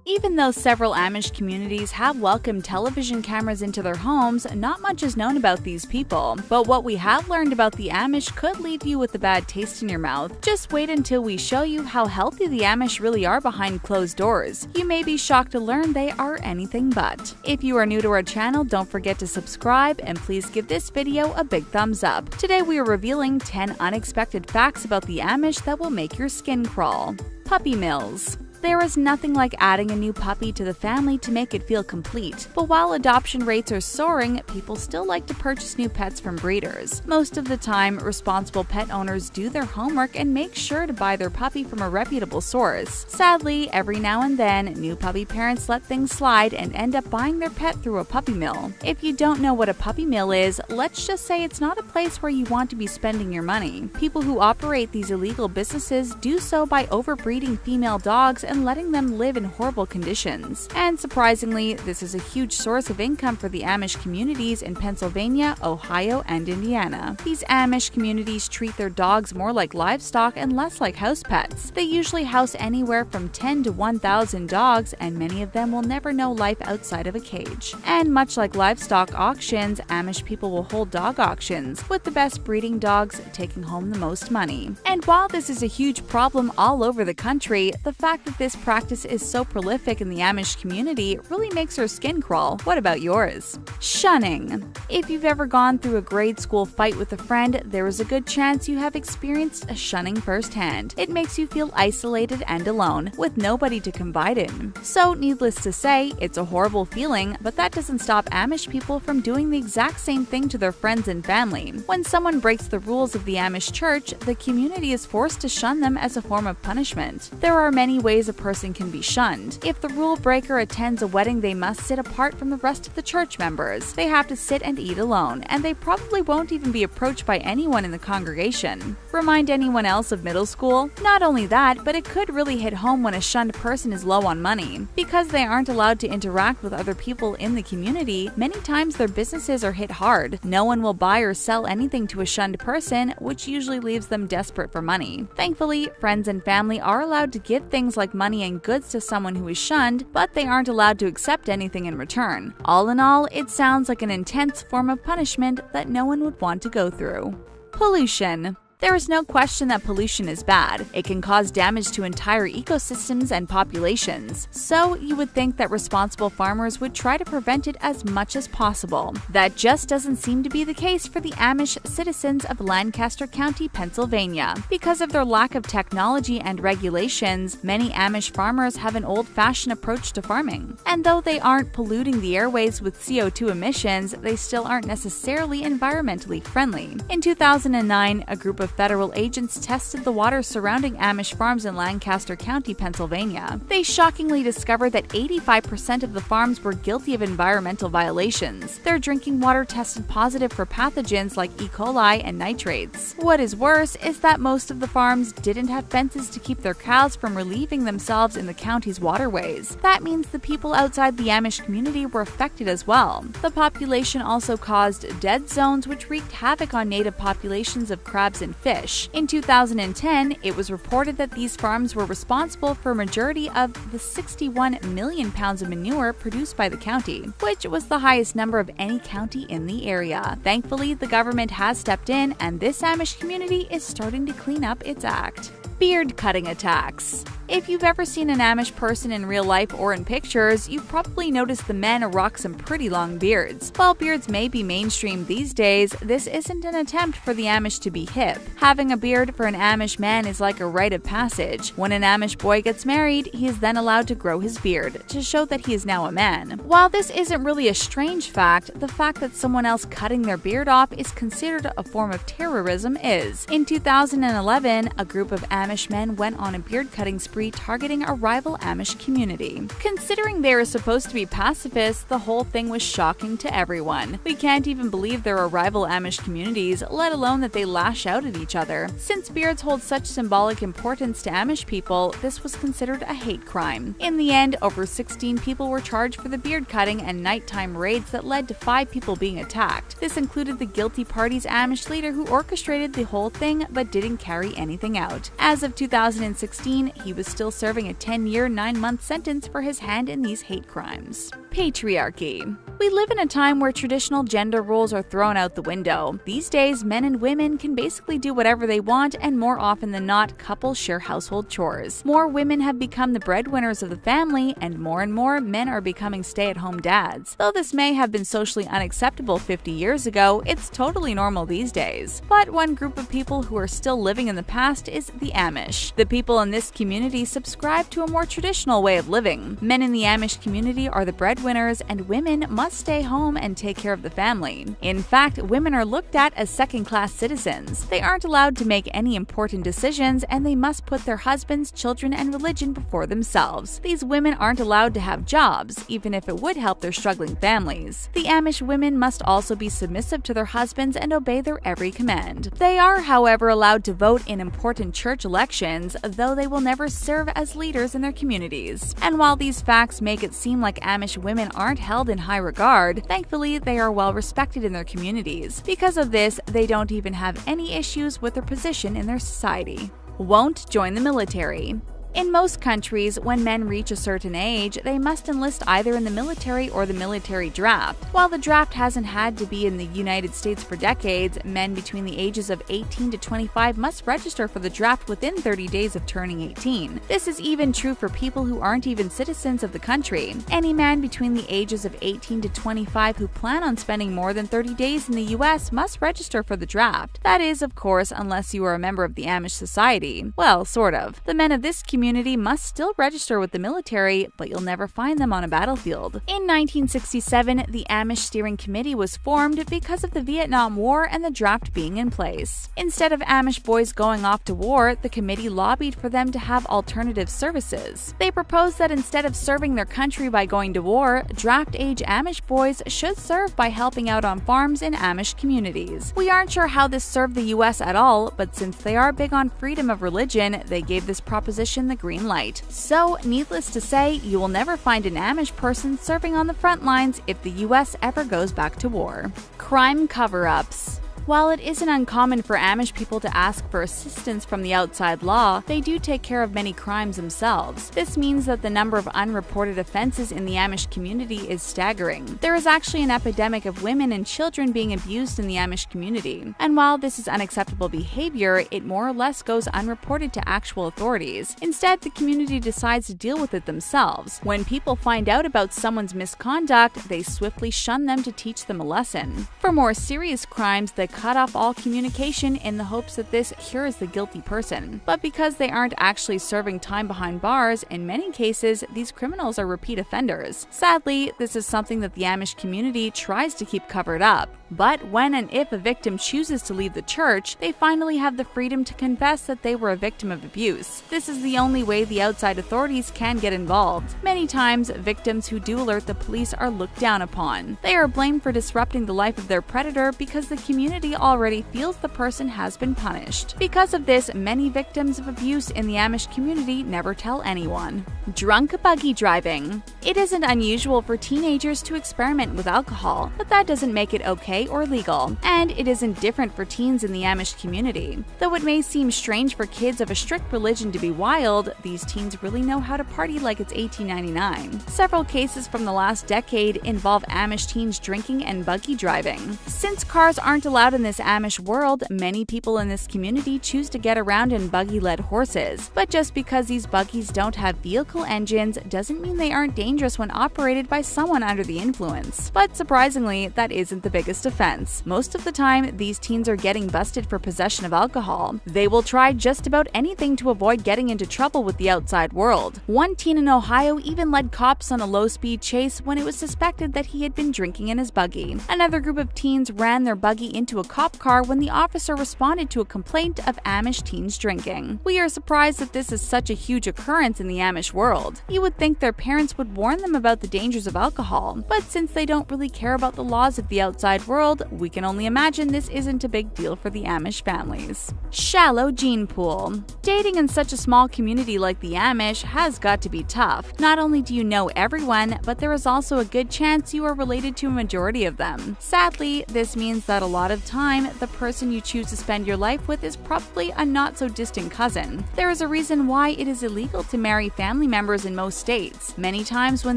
Even though several Amish communities have welcomed television cameras into their homes, not much is known about these people. But what we have learned about the Amish could leave you with a bad taste in your mouth. Just wait until we show you how healthy the Amish really are behind closed doors. You may be shocked to learn they are anything but. If you are new to our channel, don't forget to subscribe and please give this video a big thumbs up. Today we are revealing 10 unexpected facts about the Amish that will make your skin crawl. Puppy mills. There is nothing like adding a new puppy to the family to make it feel complete. But while adoption rates are soaring, people still like to purchase new pets from breeders. Most of the time, responsible pet owners do their homework and make sure to buy their puppy from a reputable source. Sadly, every now and then, new puppy parents let things slide and end up buying their pet through a puppy mill. If you don't know what a puppy mill is, let's just say it's not a place where you want to be spending your money. People who operate these illegal businesses do so by overbreeding female dogs and letting them live in horrible conditions. And surprisingly, this is a huge source of income for the Amish communities in Pennsylvania, Ohio, and Indiana. These Amish communities treat their dogs more like livestock and less like house pets. They usually house anywhere from 10 to 1,000 dogs, and many of them will never know life outside of a cage. And much like livestock auctions, Amish people will hold dog auctions, with the best breeding dogs taking home the most money. And while this is a huge problem all over the country, the fact that this practice is so prolific in the Amish community really makes her skin crawl. What about yours? Shunning. If you've ever gone through a grade school fight with a friend, there is a good chance you have experienced a shunning firsthand. It makes you feel isolated and alone, with nobody to confide in. So, needless to say, it's a horrible feeling, but that doesn't stop Amish people from doing the exact same thing to their friends and family. When someone breaks the rules of the Amish church, the community is forced to shun them as a form of punishment. There are many ways a person can be shunned. If the rule breaker attends a wedding, they must sit apart from the rest of the church members. They have to sit and eat alone, and they probably won't even be approached by anyone in the congregation. Remind anyone else of middle school? Not only that, but it could really hit home when a shunned person is low on money. Because they aren't allowed to interact with other people in the community, many times their businesses are hit hard. No one will buy or sell anything to a shunned person, which usually leaves them desperate for money. Thankfully, friends and family are allowed to give things like money and goods to someone who is shunned, but they aren't allowed to accept anything in return. All in all, it sounds like an intense form of punishment that no one would want to go through. Pollution. There is no question that pollution is bad. It can cause damage to entire ecosystems and populations. So you would think that responsible farmers would try to prevent it as much as possible. That just doesn't seem to be the case for the Amish citizens of Lancaster County, Pennsylvania. Because of their lack of technology and regulations, many Amish farmers have an old-fashioned approach to farming. And though they aren't polluting the airways with CO2 emissions, they still aren't necessarily environmentally friendly. In 2009, a group of federal agents tested the water surrounding Amish farms in Lancaster County, Pennsylvania. They shockingly discovered that 85% of the farms were guilty of environmental violations. Their drinking water tested positive for pathogens like E. coli and nitrates. What is worse is that most of the farms didn't have fences to keep their cows from relieving themselves in the county's waterways. That means the people outside the Amish community were affected as well. The population also caused dead zones, which wreaked havoc on native populations of crabs and fish. In 2010, it was reported that these farms were responsible for a majority of the 61 million pounds of manure produced by the county, which was the highest number of any county in the area. Thankfully, the government has stepped in, and this Amish community is starting to clean up its act. Beard cutting attacks. If you've ever seen an Amish person in real life or in pictures, you've probably noticed the men rock some pretty long beards. While beards may be mainstream these days, this isn't an attempt for the Amish to be hip. Having a beard for an Amish man is like a rite of passage. When an Amish boy gets married, he is then allowed to grow his beard to show that he is now a man. While this isn't really a strange fact, the fact that someone else cutting their beard off is considered a form of terrorism is. In 2011, a group of Amish men went on a beard cutting spree targeting a rival Amish community. Considering they are supposed to be pacifists, the whole thing was shocking to everyone. We can't even believe there are rival Amish communities, let alone that they lash out at each other. Since beards hold such symbolic importance to Amish people, this was considered a hate crime. In the end, over 16 people were charged for the beard cutting and nighttime raids that led to 5 people being attacked. This included the guilty party's Amish leader who orchestrated the whole thing but didn't carry anything out. As of 2016, he was is still serving a 10-year, 9-month sentence for his hand in these hate crimes. Patriarchy. We live in a time where traditional gender roles are thrown out the window. These days, men and women can basically do whatever they want, and more often than not, couples share household chores. More women have become the breadwinners of the family, and more men are becoming stay-at-home dads. Though this may have been socially unacceptable 50 years ago, it's totally normal these days. But one group of people who are still living in the past is the Amish. The people in this community subscribe to a more traditional way of living. Men in the Amish community are the breadwinners, and women must stay home and take care of the family. In fact, women are looked at as second-class citizens. They aren't allowed to make any important decisions, and they must put their husbands, children, and religion before themselves. These women aren't allowed to have jobs, even if it would help their struggling families. The Amish women must also be submissive to their husbands and obey their every command. They are, however, allowed to vote in important church elections, though they will never serve as leaders in their communities. And while these facts make it seem like Amish women aren't held in high regard, thankfully they are well respected in their communities. Because of this, they don't even have any issues with their position in their society. Won't join the military. In most countries, when men reach a certain age, they must enlist either in the military or the military draft. While the draft hasn't had to be in the United States for decades, men between the ages of 18 to 25 must register for the draft within 30 days of turning 18. This is even true for people who aren't even citizens of the country. Any man between the ages of 18 to 25 who plan on spending more than 30 days in the US must register for the draft. That is, of course, unless you are a member of the Amish society. Well, sort of. The men of this community must still register with the military, but you'll never find them on a battlefield. In 1967, the Amish Steering Committee was formed because of the Vietnam War and the draft being in place. Instead of Amish boys going off to war, the committee lobbied for them to have alternative services. They proposed that instead of serving their country by going to war, draft-age Amish boys should serve by helping out on farms in Amish communities. We aren't sure how this served the US at all, but since they are big on freedom of religion, they gave this proposition the green light. So, needless to say, you will never find an Amish person serving on the front lines if the US ever goes back to war. Crime cover-ups. While it isn't uncommon for Amish people to ask for assistance from the outside law, they do take care of many crimes themselves. This means that the number of unreported offenses in the Amish community is staggering. There is actually an epidemic of women and children being abused in the Amish community. And while this is unacceptable behavior, it more or less goes unreported to actual authorities. Instead, the community decides to deal with it themselves. When people find out about someone's misconduct, they swiftly shun them to teach them a lesson. For more serious crimes, they cut off all communication in the hopes that this cures the guilty person. But because they aren't actually serving time behind bars, in many cases, these criminals are repeat offenders. Sadly, this is something that the Amish community tries to keep covered up. But when and if a victim chooses to leave the church, they finally have the freedom to confess that they were a victim of abuse. This is the only way the outside authorities can get involved. Many times, victims who do alert the police are looked down upon. They are blamed for disrupting the life of their predator because the community already feels the person has been punished. Because of this, many victims of abuse in the Amish community never tell anyone. Drunk buggy driving. It isn't unusual for teenagers to experiment with alcohol, but that doesn't make it okay or legal, and it isn't different for teens in the Amish community. Though it may seem strange for kids of a strict religion to be wild, these teens really know how to party like it's 1899. Several cases from the last decade involve Amish teens drinking and buggy driving. Since cars aren't allowed in this Amish world, many people in this community choose to get around in buggy-led horses. But just because these buggies don't have vehicle engines doesn't mean they aren't dangerous when operated by someone under the influence. But surprisingly, that isn't the biggest offense. Most of the time, these teens are getting busted for possession of alcohol. They will try just about anything to avoid getting into trouble with the outside world. One teen in Ohio even led cops on a low-speed chase when it was suspected that he had been drinking in his buggy. Another group of teens ran their buggy into a cop car when the officer responded to a complaint of Amish teens drinking. We are surprised that this is such a huge occurrence in the Amish world. You would think their parents would warn them about the dangers of alcohol, but since they don't really care about the laws of the outside world, world, we can only imagine this isn't a big deal for the Amish families. Shallow gene pool. Dating in such a small community like the Amish has got to be tough. Not only do you know everyone, but there is also a good chance you are related to a majority of them. Sadly, this means that a lot of time, the person you choose to spend your life with is probably a not-so-distant cousin. There is a reason why it is illegal to marry family members in most states. Many times when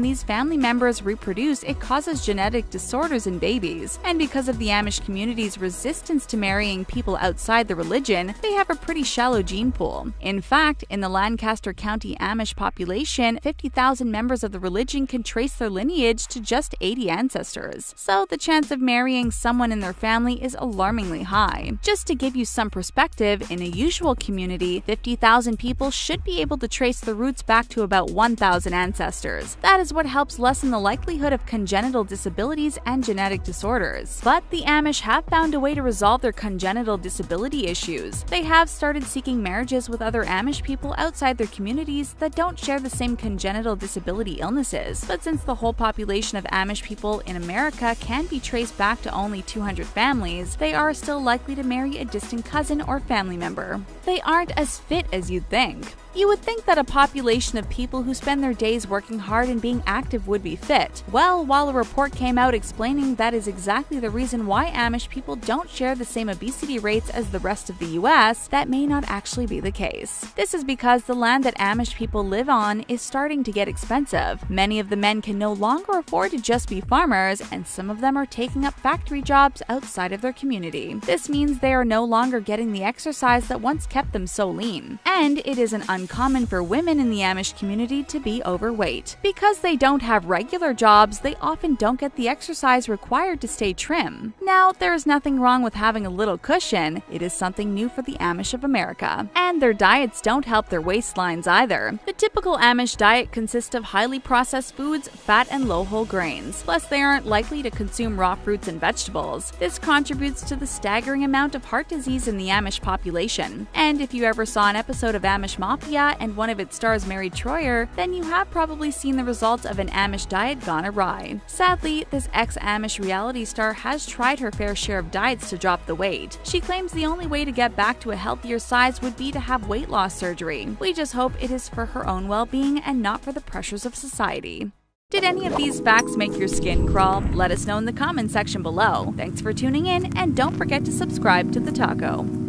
these family members reproduce, it causes genetic disorders in babies. And because of the Amish community's resistance to marrying people outside the religion, they have a pretty shallow gene pool. In fact, in the Lancaster County Amish population, 50,000 members of the religion can trace their lineage to just 80 ancestors. So the chance of marrying someone in their family is alarmingly high. Just to give you some perspective, in a usual community, 50,000 people should be able to trace their roots back to about 1,000 ancestors. That is what helps lessen the likelihood of congenital disabilities and genetic disorders. But the Amish have found a way to resolve their congenital disability issues. They have started seeking marriages with other Amish people outside their communities that don't share the same congenital disability illnesses. But since the whole population of Amish people in America can be traced back to only 200 families, they are still likely to marry a distant cousin or family member. They aren't as fit as you'd think. You would think that a population of people who spend their days working hard and being active would be fit. Well, while a report came out explaining that is exactly the reason why Amish people don't share the same obesity rates as the rest of the US, that may not actually be the case. This is because the land that Amish people live on is starting to get expensive. Many of the men can no longer afford to just be farmers, and some of them are taking up factory jobs outside of their community. This means they are no longer getting the exercise that once kept them so lean. And it is an uncommon for women in the Amish community to be overweight. Because they don't have regular jobs, they often don't get the exercise required to stay trim. Now, there is nothing wrong with having a little cushion. It is something new for the Amish of America. And their diets don't help their waistlines either. The typical Amish diet consists of highly processed foods, fat, and low whole grains. Plus, they aren't likely to consume raw fruits and vegetables. This contributes to the staggering amount of heart disease in the Amish population. And if you ever saw an episode of Amish Mafia and one of its stars married Troyer, then you have probably seen the results of an Amish diet gone awry. Sadly, this ex-Amish reality star has tried her fair share of diets to drop the weight. She claims the only way to get back to a healthier size would be to have weight loss surgery. We just hope it is for her own well-being and not for the pressures of society. Did any of these facts make your skin crawl? Let us know in the comment section below. Thanks for tuning in, and don't forget to subscribe to The Taco.